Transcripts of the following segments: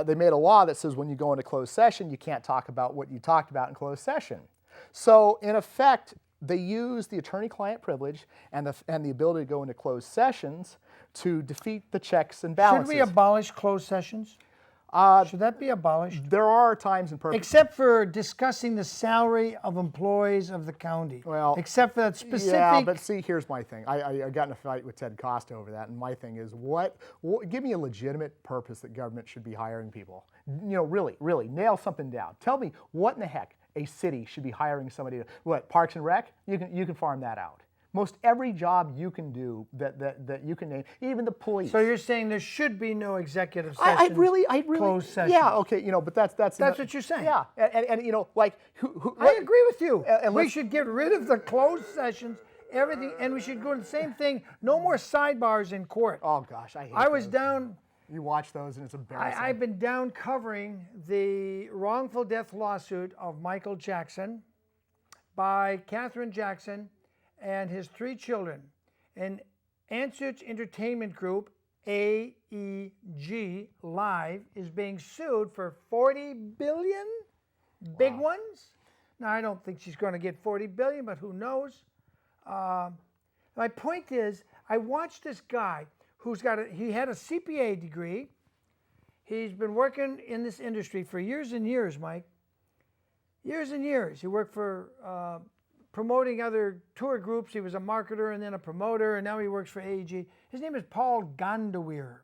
they made a law that says when you go into closed session, you can't talk about what you talked about in closed session. So in effect, they use the attorney-client privilege and the ability to go into closed sessions to defeat the checks and balances. Should we abolish closed sessions? Should that be abolished? There are times in purpose. Except for discussing the salary of employees of the county. Well, except for that specific. Yeah, but see, here's my thing. I got in a fight with Ted Costa over that, and my thing is, give me a legitimate purpose that government should be hiring people. You know, really, nail something down. Tell me what in the heck a city should be hiring somebody to, what, Parks and Rec? You can farm that out. Most every job you can do that you can name, even the police. So you're saying there should be no executive session, I really, closed session. Yeah, okay, you know, but that's what you're saying. Yeah, and you know, like I agree with you. We should get rid of the closed sessions, everything, and we should go to the same thing. No more sidebars in court. Oh gosh, I was down. You watch those and it's embarrassing. I've been down covering the wrongful death lawsuit of Michael Jackson by Katherine Jackson and his 3 children. And Ansich Entertainment Group, A.E.G. Live, is being sued for $40 billion. Big ones. Now, I don't think she's going to get $40 billion, but who knows? My point is, I watched this guy who's he had a CPA degree. He's been working in this industry for years and years, Mike. Years and years. He worked for promoting other tour groups. He was a marketer and then a promoter, and now he works for A.E.G. His name is Paul Gondaweir.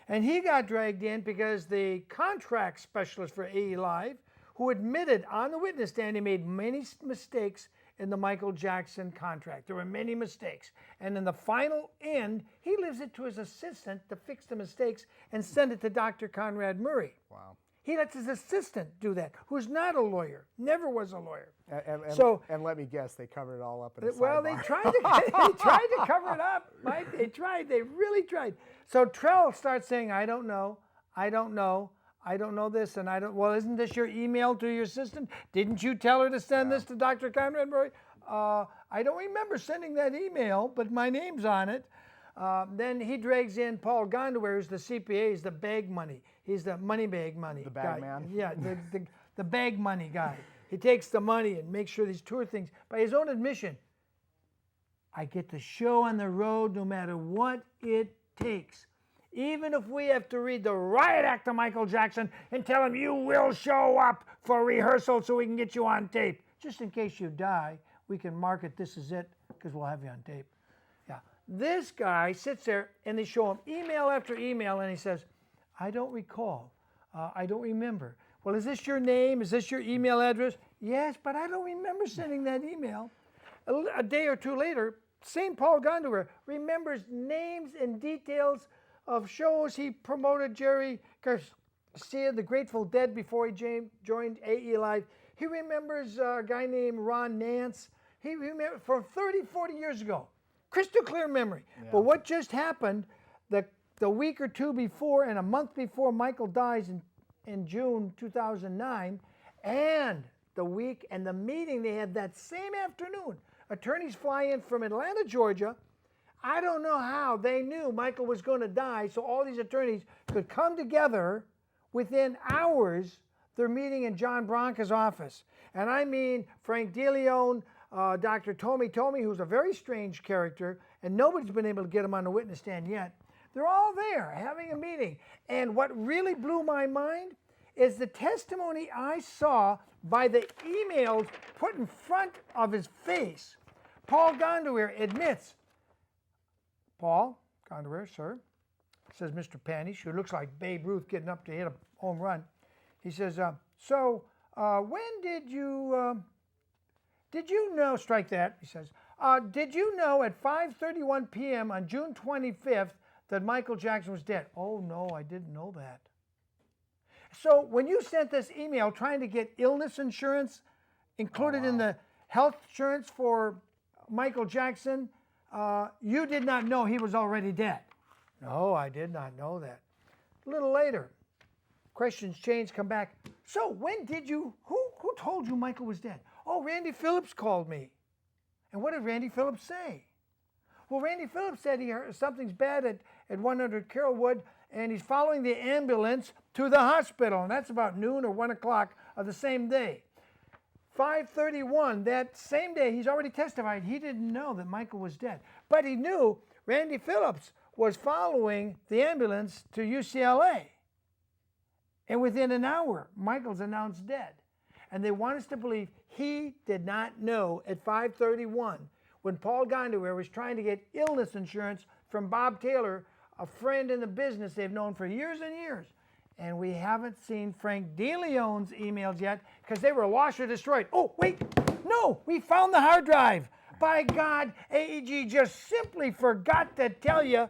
And he got dragged in because the contract specialist for A.E. Live, who admitted on the witness stand he made many mistakes in the Michael Jackson contract. There were many mistakes. And in the final end, he leaves it to his assistant to fix the mistakes and send it to Dr. Conrad Murray. Wow. He lets his assistant do that, who's not a lawyer, never was a lawyer. And let me guess, they covered it all up in a Well, sidebar. they tried to cover it up, Mike. They really tried. So Trell starts saying, I don't know this, and well, isn't this your email to your assistant? Didn't you tell her to send this to Dr. Conrad Murray? I don't remember sending that email, but my name's on it. Then he drags in Paul Gondaweir, who's the CPA, he's the bag money. He's the money bag money. The bag man? Yeah, the bag money guy. He takes the money and makes sure these tour things, by his own admission, I get the show on the road no matter what it takes. Even if we have to read the riot act of Michael Jackson and tell him you will show up for rehearsal so we can get you on tape. Just in case you die, we can market this is it because we'll have you on tape. Yeah. This guy sits there and they show him email after email and he says, I don't recall. I don't remember. Well, is this your name? Is this your email address? Yes, but I don't remember sending that email. A day or two later, same Paul Gondaweir remembers names and details of shows he promoted. Jerry Garcia, the Grateful Dead, before he joined A.E. Live. He remembers a guy named Ron Nance. He remembers from 30, 40 years ago. Crystal clear memory. Yeah. But what just happened the week or two before and a month before Michael dies in June 2009, and the week and the meeting they had that same afternoon. Attorneys fly in from Atlanta, Georgia. I don't know how they knew Michael was going to die, so all these attorneys could come together within hours. They're meeting in John Branca's office. And I mean Frank DeLeon, Dr. Tommy, who's a very strange character, and nobody's been able to get him on the witness stand yet. They're all there having a meeting. And what really blew my mind is the testimony I saw by the emails put in front of his face. Paul Gondaweir admits, Paul Gondaweir, sir, says Mr. Panish, who looks like Babe Ruth getting up to hit a home run. He says, when did you know, strike that, he says, did you know at 5:31 p.m. on June 25th that Michael Jackson was dead? Oh, no, I didn't know that. So when you sent this email trying to get illness insurance included in the health insurance for Michael Jackson, you did not know he was already dead. No, I did not know that. A little later, questions change, come back. So when did you, who told you Michael was dead? Oh, Randy Phillips called me. And what did Randy Phillips say? Well, Randy Phillips said he heard something's bad at 100 Carrollwood, and he's following the ambulance, to the hospital, and that's about noon or 1 o'clock of the same day. 5:31, that same day, he's already testified he didn't know that Michael was dead. But he knew Randy Phillips was following the ambulance to UCLA. And within an hour, Michael's announced dead. And they want us to believe he did not know at 5:31 when Paul Gondaware was trying to get illness insurance from Bob Taylor, a friend in the business they've known for years and years. And we haven't seen Frank DeLeon's emails yet because they were lost or destroyed. Oh, wait, no, we found the hard drive. By God, A.E.G just simply forgot to tell you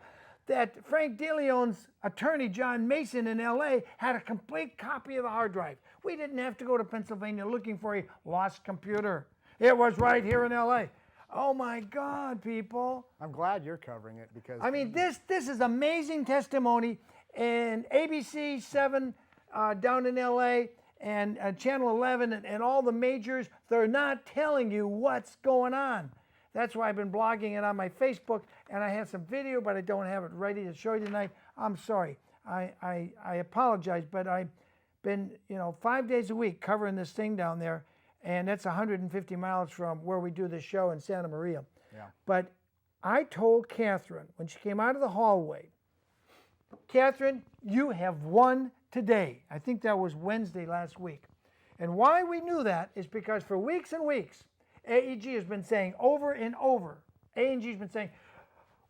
that Frank DeLeon's attorney, John Mason in L.A., had a complete copy of the hard drive. We didn't have to go to Pennsylvania looking for a lost computer. It was right here in L.A. Oh, my God, people. I'm glad you're covering it because... I mean, this is amazing testimony. And ABC 7 down in LA and Channel 11 and all the majors, they're not telling you what's going on. That's why I've been blogging it on my Facebook, and I have some video, but I don't have it ready to show you tonight. I'm sorry. I apologize, but I've been 5 days a week covering this thing down there, and that's 150 miles from where we do this show in Santa Maria. Yeah. But I told Catherine when she came out of the hallway, Catherine, you have won today. I think that was Wednesday last week. And why we knew that is because for weeks and weeks, A.E.G has been saying over and over, A.E.G has been saying,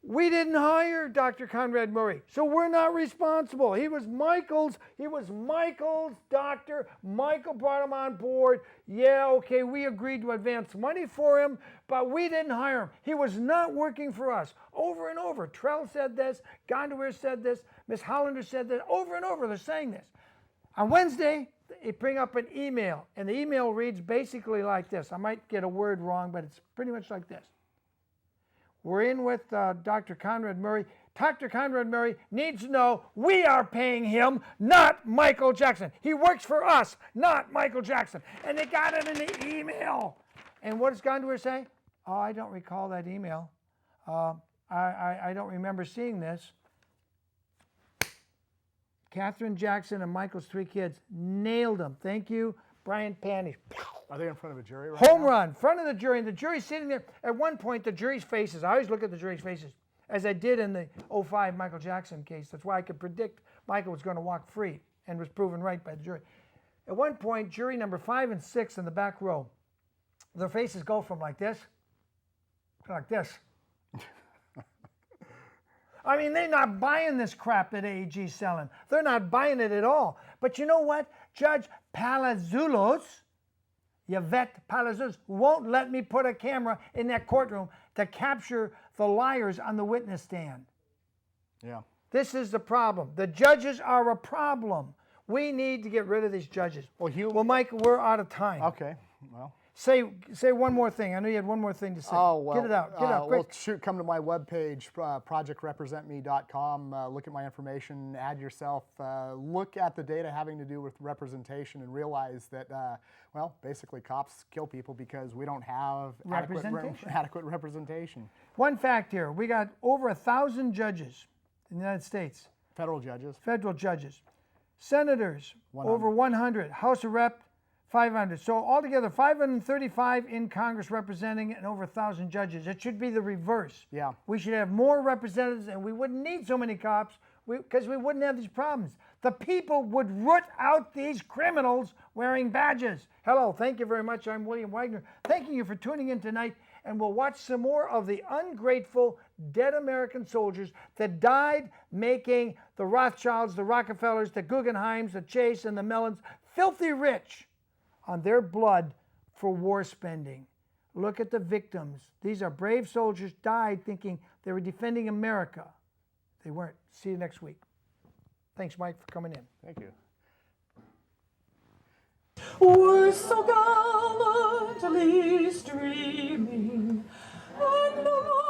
we didn't hire Dr. Conrad Murray, so we're not responsible. He was Michael's doctor. Michael brought him on board. Yeah, okay, we agreed to advance money for him, but we didn't hire him. He was not working for us. Over and over. Trell said this. Gondaware said this. Miss Hollander said that. Over and over, they're saying this. On Wednesday, they bring up an email, and the email reads basically like this. I might get a word wrong, but it's pretty much like this. We're in with Dr. Conrad Murray. Dr. Conrad Murray needs to know we are paying him, not Michael Jackson. He works for us, not Michael Jackson. And they got it in the email. And what does Gondaware say? Oh, I don't recall that email. I don't remember seeing this. Catherine Jackson and Michael's 3 kids nailed him. Thank you, Brian Panish. Are they in front of a jury right Home now? run, front of the jury, and the jury's sitting there. At one point, the jury's faces, I always look at the jury's faces, as I did in the 05 Michael Jackson case. That's why I could predict Michael was going to walk free and was proven right by the jury. At one point, jury number 5 and 6 in the back row, their faces go from like this to like this. I mean, they're not buying this crap that A.E.G's selling. They're not buying it at all. But you know what? Judge Palazuelos, Yvette Palazuelos, won't let me put a camera in that courtroom to capture the liars on the witness stand. Yeah. This is the problem. The judges are a problem. We need to get rid of these judges. Well, Mike, we're out of time. Okay. Well. Say one more thing. I know you had one more thing to say. Oh, well. Get it out. Get it out. Quick. Well, come to my webpage, projectrepresentme.com. Look at my information, add yourself. Look at the data having to do with representation and realize that, basically cops kill people because we don't have adequate representation. One fact here. We got over 1,000 judges in the United States. Federal judges. Federal judges. Senators, 100. Over 100. House of Rep, 500. So altogether, 535 in Congress representing and over 1,000 judges. It should be the reverse. Yeah. We should have more representatives, and we wouldn't need so many cops because we wouldn't have these problems. The people would root out these criminals wearing badges. Hello, thank you very much. I'm William Wagener. Thanking you for tuning in tonight, and we'll watch some more of the ungrateful dead American soldiers that died making the Rothschilds, the Rockefellers, the Guggenheims, the Chase, and the Mellons filthy rich on their blood for war spending. Look at the victims. These are brave soldiers, died thinking they were defending America. They weren't. See you next week. Thanks, Mike, for coming in. Thank you. We're so gallantly streaming, and the